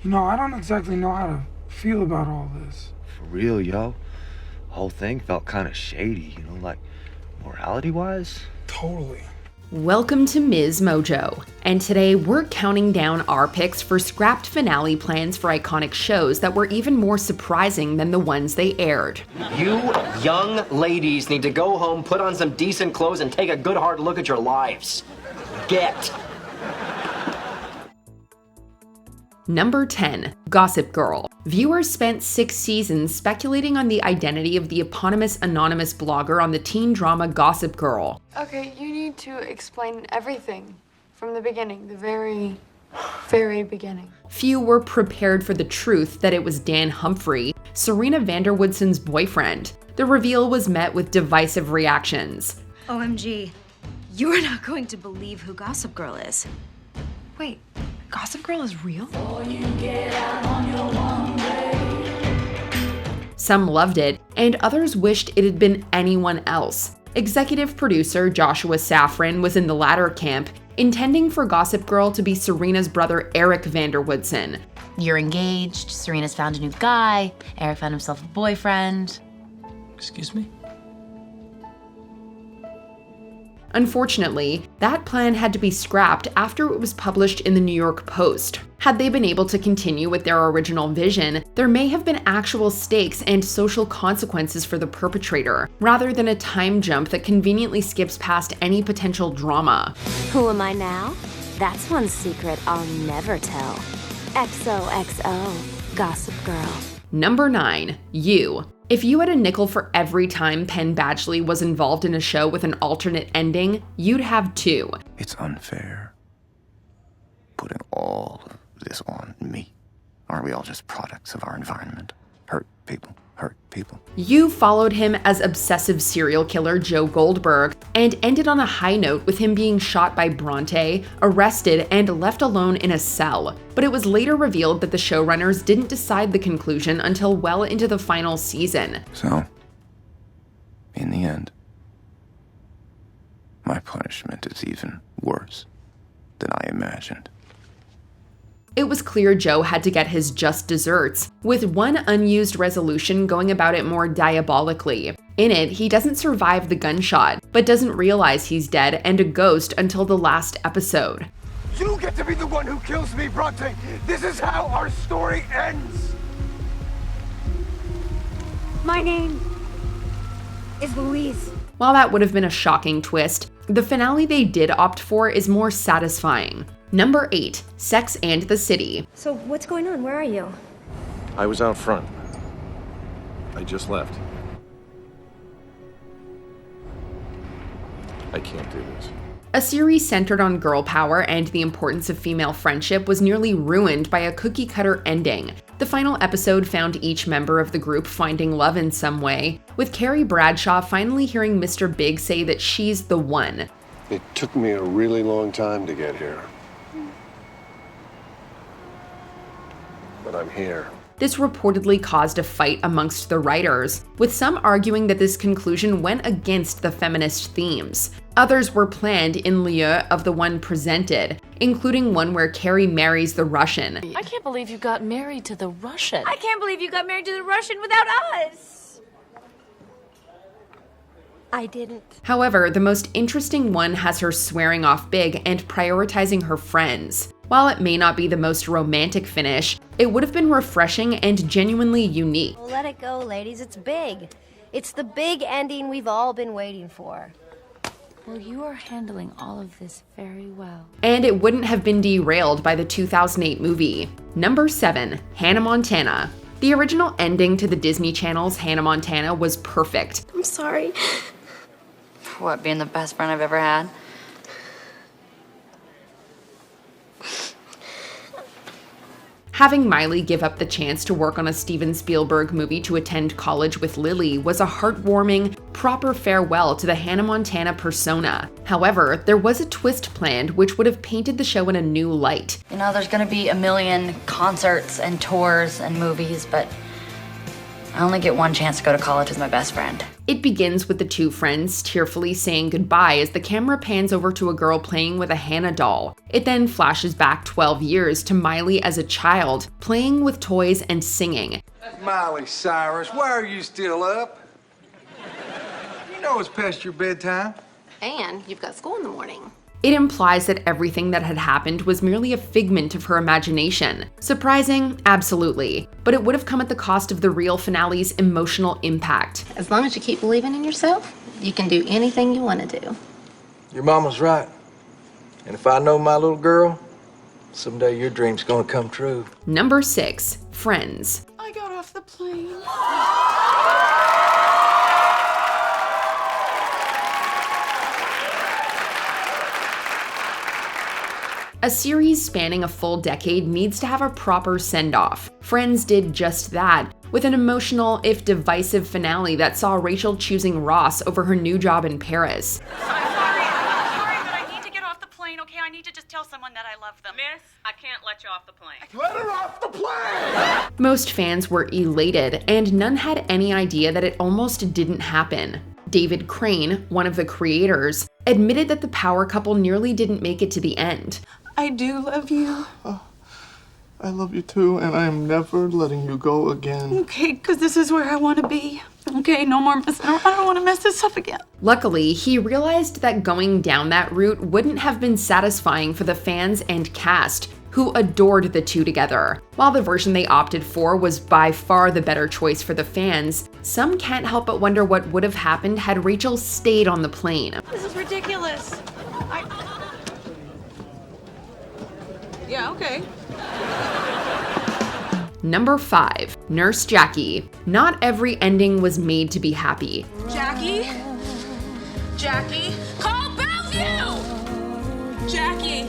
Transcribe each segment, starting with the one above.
I don't exactly know how to feel about all this. For real, yo. Whole thing felt kind of shady, like morality-wise. Totally. Welcome to MsMojo, and today we're counting down our picks for scrapped finale plans for iconic shows that were even more surprising than the ones they aired. You young ladies need to go home, put on some decent clothes, and take a good hard look at your lives. Get. Number 10, Gossip Girl. Viewers spent 6 seasons speculating on the identity of the eponymous anonymous blogger on the teen drama Gossip Girl. Okay, you need to explain everything from the beginning, the very, very beginning. Few were prepared for the truth that it was Dan Humphrey, Serena Vanderwoodson's boyfriend. The reveal was met with divisive reactions. OMG, you are not going to believe who Gossip Girl is. Wait, Gossip Girl is real? Some loved it, and others wished it had been anyone else. Executive producer Joshua Safran was in the latter camp, intending for Gossip Girl to be Serena's brother Eric Vanderwoodson. You're engaged, Serena's found a new guy, Eric found himself a boyfriend. Excuse me? Unfortunately, that plan had to be scrapped after it was published in the New York Post. Had they been able to continue with their original vision, there may have been actual stakes and social consequences for the perpetrator, rather than a time jump that conveniently skips past any potential drama. Who am I now? That's one secret I'll never tell. XOXO, Gossip Girl. Number 9, You. If you had a nickel for every time Penn Badgley was involved in a show with an alternate ending, you'd have 2. It's unfair. Putting all of this on me. Aren't we all just products of our environment? Hurt people. You followed him as obsessive serial killer Joe Goldberg, and ended on a high note with him being shot by Bronte, arrested, and left alone in a cell. But it was later revealed that the showrunners didn't decide the conclusion until well into the final season. So, in the end, my punishment is even worse than I imagined. It was clear Joe had to get his just desserts, with one unused resolution going about it more diabolically. In it, he doesn't survive the gunshot, but doesn't realize he's dead and a ghost until the last episode. You get to be the one who kills me, Bronte! This is how our story ends! My name is Louise. While that would have been a shocking twist, the finale they did opt for is more satisfying. Number 8, Sex and the City. So what's going on? Where are you? I was out front. I just left. I can't do this. A series centered on girl power and the importance of female friendship was nearly ruined by a cookie-cutter ending. The final episode found each member of the group finding love in some way, with Carrie Bradshaw finally hearing Mr. Big say that she's the one. It took me a really long time to get here. But I'm here. This reportedly caused a fight amongst the writers, with some arguing that this conclusion went against the feminist themes. Others were planned in lieu of the one presented, including one where Carrie marries the Russian. I can't believe you got married to the Russian. I can't believe you got married to the Russian without us! I didn't. However, the most interesting one has her swearing off big and prioritizing her friends. While it may not be the most romantic finish, it would have been refreshing and genuinely unique. Let it go, ladies. It's big. It's the big ending we've all been waiting for. Well, you are handling all of this very well. And it wouldn't have been derailed by the 2008 movie. Number 7, Hannah Montana. The original ending to the Disney Channel's Hannah Montana was perfect. I'm sorry. What, being the best friend I've ever had? Having Miley give up the chance to work on a Steven Spielberg movie to attend college with Lily was a heartwarming, proper farewell to the Hannah Montana persona. However, there was a twist planned which would have painted the show in a new light. You know, there's gonna be a million concerts and tours and movies, but I only get one chance to go to college with my best friend. It begins with the two friends tearfully saying goodbye as the camera pans over to a girl playing with a Hannah doll. It then flashes back 12 years to Miley as a child, playing with toys and singing. Miley Cyrus, why are you still up? You know it's past your bedtime. And you've got school in the morning. It implies that everything that had happened was merely a figment of her imagination. Surprising? Absolutely. But it would have come at the cost of the real finale's emotional impact. As long as you keep believing in yourself, you can do anything you want to do. Your mama's right. And if I know my little girl, someday your dream's gonna come true. Number 6. Friends. I got off the plane. A series spanning a full decade needs to have a proper send-off. Friends did just that, with an emotional, if divisive finale that saw Rachel choosing Ross over her new job in Paris. I'm sorry, but I need to get off the plane, okay? I need to just tell someone that I love them. Miss, I can't let you off the plane. Let her off the plane! Most fans were elated, and none had any idea that it almost didn't happen. David Crane, one of the creators, admitted that the power couple nearly didn't make it to the end. I do love you. I love you too, and I am never letting you go again. Okay, because this is where I want to be. Okay, no more messing around. I don't want to mess this up again. Luckily, he realized that going down that route wouldn't have been satisfying for the fans and cast, who adored the two together. While the version they opted for was by far the better choice for the fans, some can't help but wonder what would have happened had Rachel stayed on the plane. This is ridiculous. Yeah, okay. Number 5. Nurse Jackie. Not every ending was made to be happy. Jackie? Jackie? Call Bellevue! Jackie!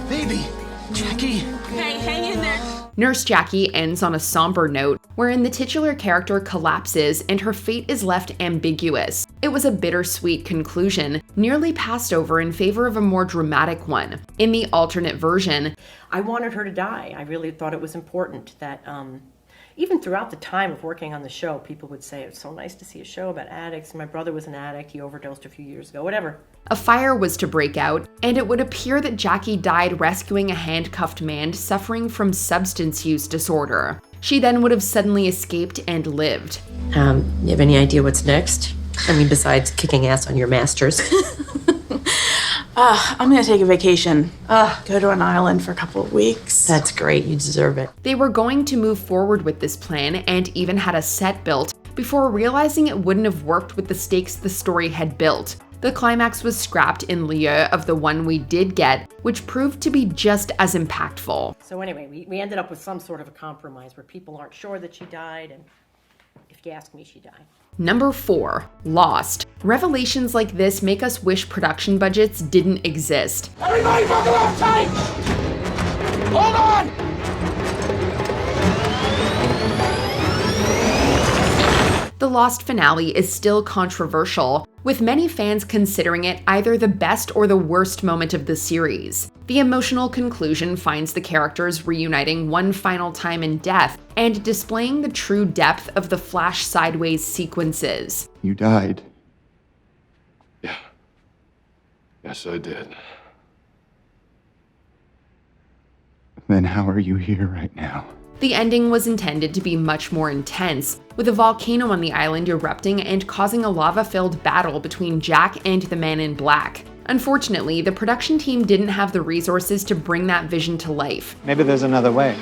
Baby! Jackie! Hey, hang in there. Nurse Jackie ends on a somber note, wherein the titular character collapses and her fate is left ambiguous. It was a bittersweet conclusion, nearly passed over in favor of a more dramatic one. In the alternate version, I wanted her to die. I really thought it was important that, even throughout the time of working on the show, people would say, it's so nice to see a show about addicts. My brother was an addict. He overdosed a few years ago, whatever. A fire was to break out, and it would appear that Jackie died rescuing a handcuffed man suffering from substance use disorder. She then would have suddenly escaped and lived. You have any idea what's next? I mean, besides kicking ass on your masters. I'm going to take a vacation. Go to an island for a couple of weeks. That's great. You deserve it. They were going to move forward with this plan and even had a set built before realizing it wouldn't have worked with the stakes the story had built. The climax was scrapped in lieu of the one we did get, which proved to be just as impactful. So anyway, we ended up with some sort of a compromise where people aren't sure that she died, and if you ask me, she died. Number 4. Lost. Revelations like this make us wish production budgets didn't exist. Everybody buckle up tight! Hold on! The Lost finale is still controversial, with many fans considering it either the best or the worst moment of the series. The emotional conclusion finds the characters reuniting one final time in death and displaying the true depth of the flash sideways sequences. You died. Yeah. Yes, I did. Then how are you here right now? The ending was intended to be much more intense, with a volcano on the island erupting and causing a lava-filled battle between Jack and the Man in Black. Unfortunately, the production team didn't have the resources to bring that vision to life. Maybe there's another way.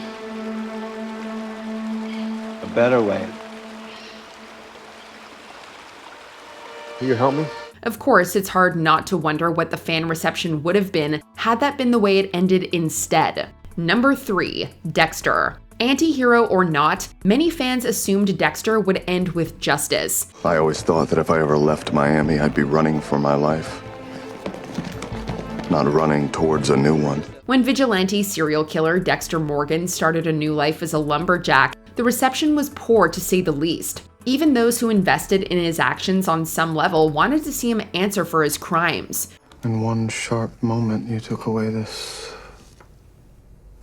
A better way. Will you help me? Of course, it's hard not to wonder what the fan reception would have been had that been the way it ended instead. Number 3. Dexter. Anti-hero or not, many fans assumed Dexter would end with justice. I always thought that if I ever left Miami, I'd be running for my life. Not running towards a new one. When vigilante serial killer Dexter Morgan started a new life as a lumberjack, the reception was poor to say the least. Even those who invested in his actions on some level wanted to see him answer for his crimes. In one sharp moment, you took away this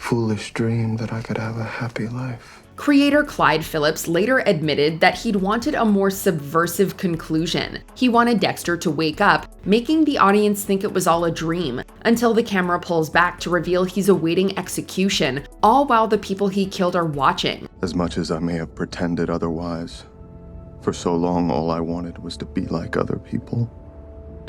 foolish dream that I could have a happy life. Creator Clyde Phillips later admitted that he'd wanted a more subversive conclusion. He wanted Dexter to wake up, making the audience think it was all a dream, until the camera pulls back to reveal he's awaiting execution, all while the people he killed are watching. As much as I may have pretended otherwise, for so long all I wanted was to be like other people,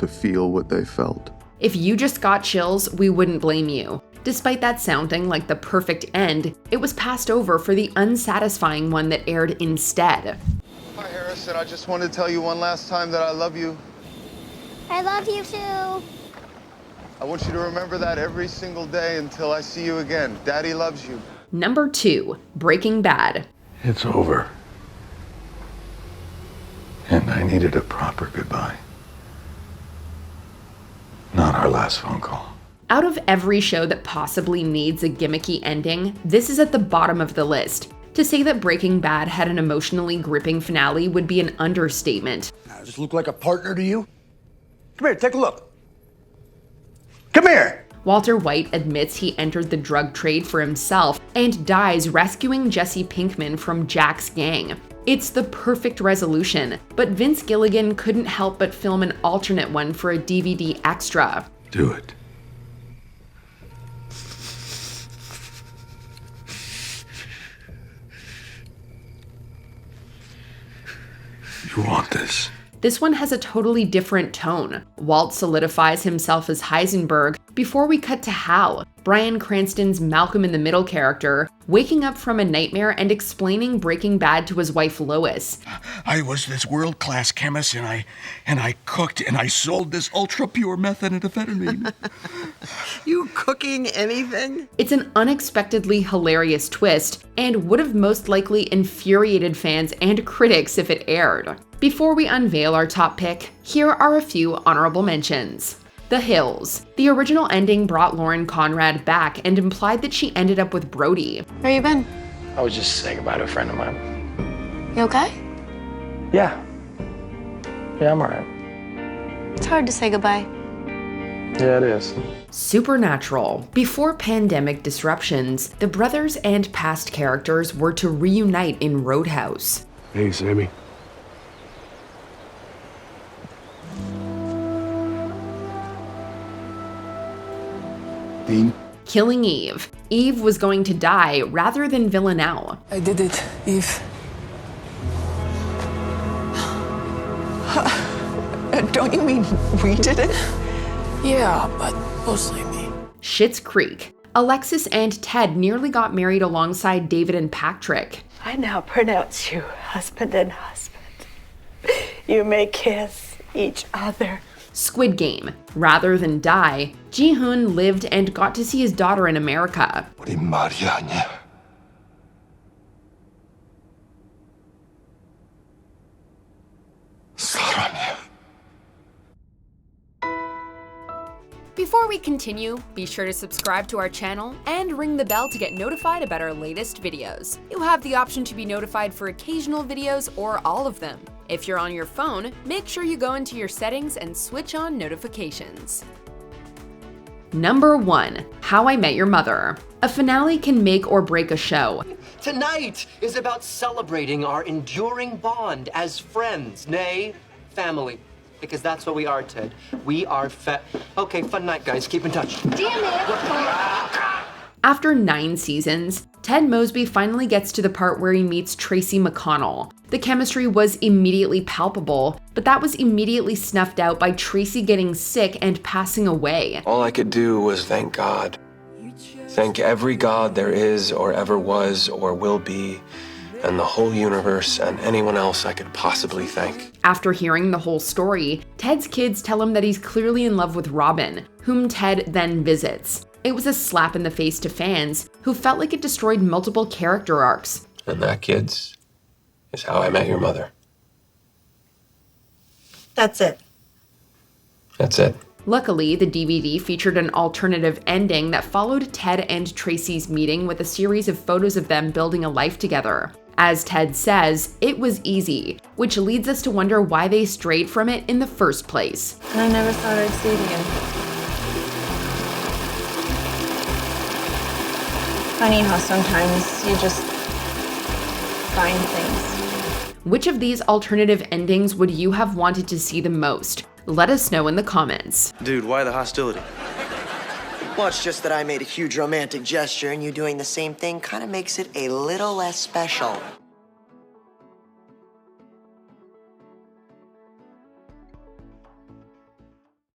to feel what they felt. If you just got chills, we wouldn't blame you. Despite that sounding like the perfect end, it was passed over for the unsatisfying one that aired instead. Hi, Harrison. I just wanted to tell you one last time that I love you. I love you too. I want you to remember that every single day until I see you again. Daddy loves you. Number 2, Breaking Bad. It's over. And I needed a proper goodbye. Not our last phone call. Out of every show that possibly needs a gimmicky ending, this is at the bottom of the list. To say that Breaking Bad had an emotionally gripping finale would be an understatement. Does this look like a partner to you? Come here, take a look. Come here! Walter White admits he entered the drug trade for himself and dies rescuing Jesse Pinkman from Jack's gang. It's the perfect resolution, but Vince Gilligan couldn't help but film an alternate one for a DVD extra. Do it. You want this? This one has a totally different tone. Walt solidifies himself as Heisenberg before we cut to Hal, Bryan Cranston's Malcolm in the Middle character, waking up from a nightmare and explaining Breaking Bad to his wife Lois. I was this world-class chemist, and I cooked and I sold this ultra-pure methamphetamine. You cooking anything? It's an unexpectedly hilarious twist, and would have most likely infuriated fans and critics if it aired. Before we unveil our top pick, here are a few honorable mentions. The Hills. The original ending brought Lauren Conrad back and implied that she ended up with Brody. Where you been? I was just saying goodbye to a friend of mine. You okay? Yeah. Yeah, I'm alright. It's hard to say goodbye. Yeah, it is. Supernatural. Before pandemic disruptions, the brothers and past characters were to reunite in Roadhouse. Hey, Sammy. Dean? Killing Eve. Eve was going to die rather than Villanelle. I did it, Eve. Don't you mean we did it? Yeah, but mostly me. Schitt's Creek. Alexis and Ted nearly got married alongside David and Patrick. I now pronounce you husband and husband. You may kiss each other. Squid Game. Rather than die, Ji-hoon lived and got to see his daughter in America. 우리 마리아냐? 사람이야. Before we continue, be sure to subscribe to our channel and ring the bell to get notified about our latest videos. You have the option to be notified for occasional videos or all of them. If you're on your phone, make sure you go into your settings and switch on notifications. Number 1. How I Met Your Mother. A finale can make or break a show. Tonight is about celebrating our enduring bond as friends, nay, family. Because that's what we are, Ted. We are Okay, fun night, guys. Keep in touch. Damn it! After 9 seasons, Ted Mosby finally gets to the part where he meets Tracy McConnell. The chemistry was immediately palpable, but that was immediately snuffed out by Tracy getting sick and passing away. All I could do was thank God. Thank every God there is or ever was or will be, and the whole universe and anyone else I could possibly thank. After hearing the whole story, Ted's kids tell him that he's clearly in love with Robin, whom Ted then visits. It was a slap in the face to fans, who felt like it destroyed multiple character arcs. And that, kids, is how I met your mother. That's it. That's it. Luckily, the DVD featured an alternative ending that followed Ted and Tracy's meeting with a series of photos of them building a life together. As Ted says, it was easy, which leads us to wonder why they strayed from it in the first place. I never thought I'd see it again. Funny how sometimes you just find things. Which of these alternative endings would you have wanted to see the most? Let us know in the comments. Dude, why the hostility? Well, it's just that I made a huge romantic gesture, and you doing the same thing kind of makes it a little less special.